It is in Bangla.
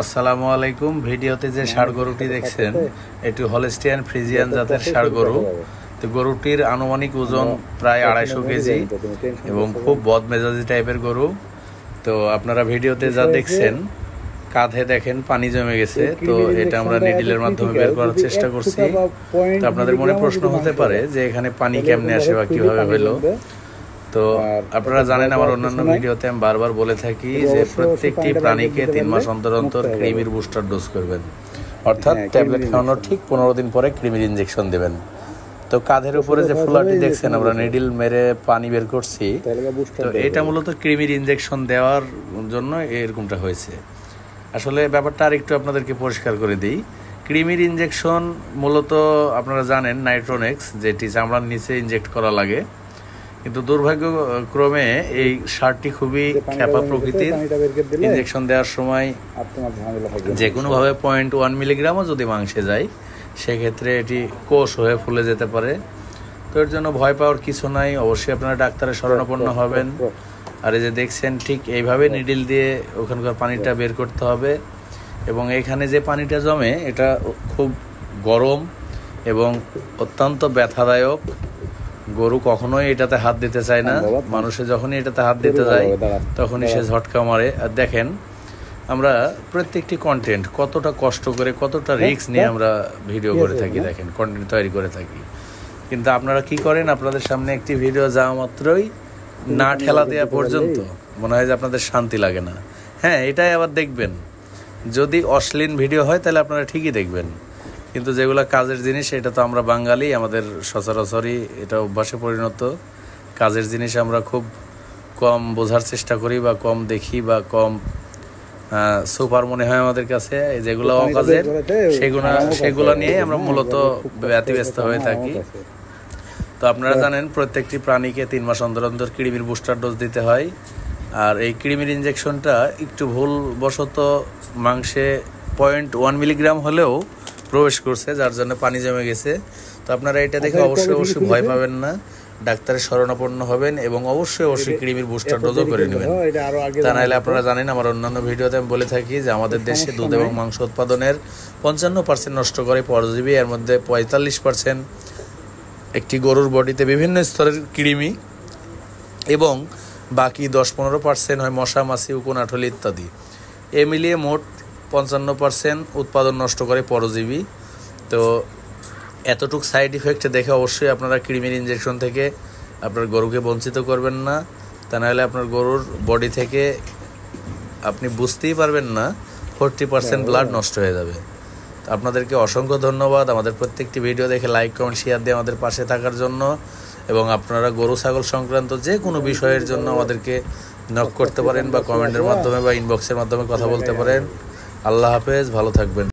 আসসালামু আলাইকুম। ভিডিওতে যে ষাঁড় গরুটি দেখছেন এটি হলস্টিয়ান ফ্রিজিয়ান জাতের ষাঁড় গরু। তো গরুটির আনুমানিক ওজন প্রায় 250 কেজি এবং খুব বদমেজাজি টাইপের গরু। তো আপনারা ভিডিওতে যা দেখছেন কাঁধে দেখেন পানি জমে গেছে, তো এটা আমরা নিডিলের মাধ্যমে বের করার চেষ্টা করছি। তো আপনাদের মনে প্রশ্ন হতে পারে যে এখানে পানি কেমনে আসে বা কিভাবে হলো। তো আপনারা জানেন আমার অন্যান্য ভিডিওতে আমি বারবার বলে থাকি যে প্রত্যেকটি প্রাণীকে 3 মাস অন্তর অন্তর কৃমির বুস্টার ডোজ করবেন, অর্থাৎ ট্যাবলেট খাওয়ানোর ঠিক 15 দিন পরে কৃমির ইনজেকশন দেবেন। তো কাঁধের উপরে যে ফোলাটি দেখছেন আমরা নিডিল মেরে পানি বের করছি, তো এটা মূলত কৃমির ইনজেকশন দেওয়ার জন্য এরকমটা হয়েছে। আসলে ব্যাপারটা আর একটু আপনাদেরকে পরিষ্কার করে দিই। কৃমির ইনজেকশন মূলত আপনারা জানেন নাইট্রোনেক্স, যেটি চামড়ার নিচে ইনজেক্ট করা লাগে, কিন্তু দুর্ভাগ্যক্রমে এই সারটি খুবই খ্যাপা প্রকৃতির। ইনজেকশন দেওয়ার সময় যে কোনোভাবে 0.1 মিলিগ্রামও যদি মাংসে যায় সেক্ষেত্রে এটি কোষ হয়ে ফুলে যেতে পারে। তো এর জন্য ভয় পাওয়ার কিছু নাই, অবশ্যই আপনারা ডাক্তারের শরণাপন্ন হবেন। আর এই যে দেখছেন ঠিক এইভাবে নিডিল দিয়ে ওখানকার পানিটা বের করতে হবে। এবং এখানে যে পানিটা জমে এটা খুব গরম এবং অত্যন্ত ব্যথাদায়ক। গরু কখনোই এটাতে হাত দিতে চায় না, মানুষে যখনই এটাতে হাত দিতে যায় তখনই সে ঝটকা মারে। আর দেখেন আমরা প্রত্যেকটি কন্টেন্ট কতটা কষ্ট করে কতটা রিস্ক নিয়ে আমরা ভিডিও করে থাকি, দেখেন কন্টেন্ট তৈরি করে থাকি। কিন্তু আপনারা কি করেন, আপনাদের সামনে একটি ভিডিও যাওয়া মাত্রই না ঠেলা দেওয়া পর্যন্ত মনে হয় যে আপনাদের শান্তি লাগে না। হ্যাঁ, এটাই আবার দেখবেন, যদি অশ্লীল ভিডিও হয় তাহলে আপনারা ঠিকই দেখবেন, কিন্তু যেগুলো কাজের জিনিস এটা তো আমরা বাঙালি, আমাদের সচরাচরই এটা অভ্যাসে পরিণত। কাজের জিনিস আমরা খুব কম বোঝার চেষ্টা করি বা কম দেখি বা কম সুপার মনে হয় আমাদের কাছে। যেগুলো অকাজের সেগুলো নিয়ে আমরা মূলত ব্যতিব্যস্ত হয়ে থাকি। তো আপনারা জানেন প্রত্যেকটি প্রাণীকে 3 মাস অন্তর অন্তর কৃমির বুস্টার ডোজ দিতে হয়। আর এই কৃমির ইনজেকশনটা একটু ভুলবশত মাংসে 0.1 মিলিগ্রাম হলেও প্রবেশ করছে, যার জন্য পানি জমে গেছে। তো আপনারা এটা দেখে অবশ্যই ভয় পাবেন না, ডাক্তারের শরণাপন্ন হবেন এবং অবশ্যই কৃমির বুস্টার ডোজও করে নেবেন। তা নাহলে আপনারা জানেন আমার অন্যান্য ভিডিওতে আমি বলে থাকি যে আমাদের দেশে দুধ এবং মাংস উৎপাদনের 55% নষ্ট করে পরজীবী, এর মধ্যে 45% একটি গরুর বডিতে বিভিন্ন স্তরের কৃমি এবং বাকি 10-15% হয় মশা, মাছি, উকুনাঠলি ইত্যাদি। এ মিলিয়ে মোট 55% উৎপাদন নষ্ট করে পরজীবী। তো এতটুক সাইড ইফেক্ট দেখে অবশ্যই আপনারা কৃমির ইনজেকশন থেকে আপনার গরুকে বঞ্চিত করবেন না, তা নাহলে আপনার গরুর বডি থেকে আপনি বুঝতেই পারবেন না 40% ব্লাড নষ্ট হয়ে যাবে। তো আপনাদেরকে অসংখ্য ধন্যবাদ আমাদের প্রত্যেকটি ভিডিও দেখে লাইক, কমেন্ট, শেয়ার দিয়ে আমাদের পাশে থাকার জন্য। এবং আপনারা গরু ছাগল সংক্রান্ত যে কোনো বিষয়ের জন্য আমাদেরকে নক করতে পারেন বা কমেন্টের মাধ্যমে বা ইনবক্সের মাধ্যমে কথা বলতে পারেন। আল্লাহ হাফেজ, ভালো থাকবেন।